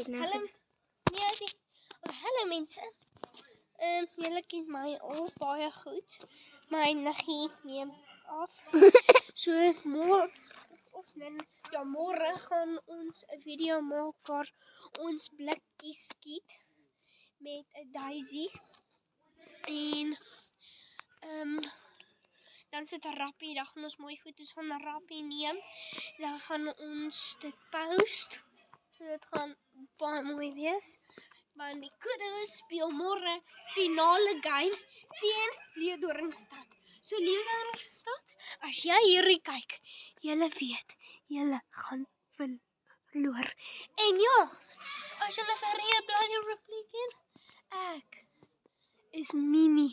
het nou Hallo. Hallo mense. Julle ken my al baie goed. My niggie neem af. So môre gaan ons 'n video maak waar ons blikkies skiet met 'n Daisy. En dan sit 'n rappie, dan gaan ons mooi foto's van 'n rappie neem. Dan gaan ons dit post. So dit gaan baie mooi wees. Want die Kudus speel môre finale game teen Leeudoringstad. So Leeudoringstad, as jy hierdie kyk, julle weet, julle gaan verloor. En ja, as julle vir Ria Bloody Ripley ken, ek is Mini.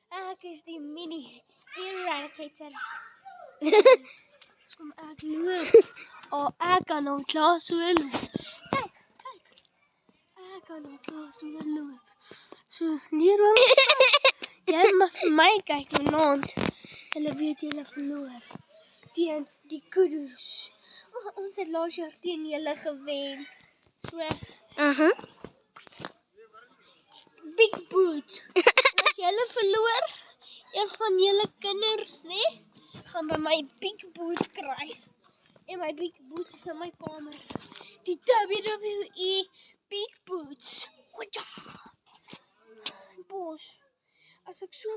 Ek is die Mini Eradicator. Kom ek loop. Ek kan hom klaar so loop. Kyk. Ek kan hom klaar so loop. So, Leeudoringstad, jy mag vir my kyk vanaand. Julle weet julle verloor teen die Kudus. Ons het laas jaar teen julle gewen. So, Big Boot. As julle verloor, een van julle kinders, gaan by my Big Boot kry. En my Big Boot is in my kamer. Die WWE Big Boots. Bos. As ek so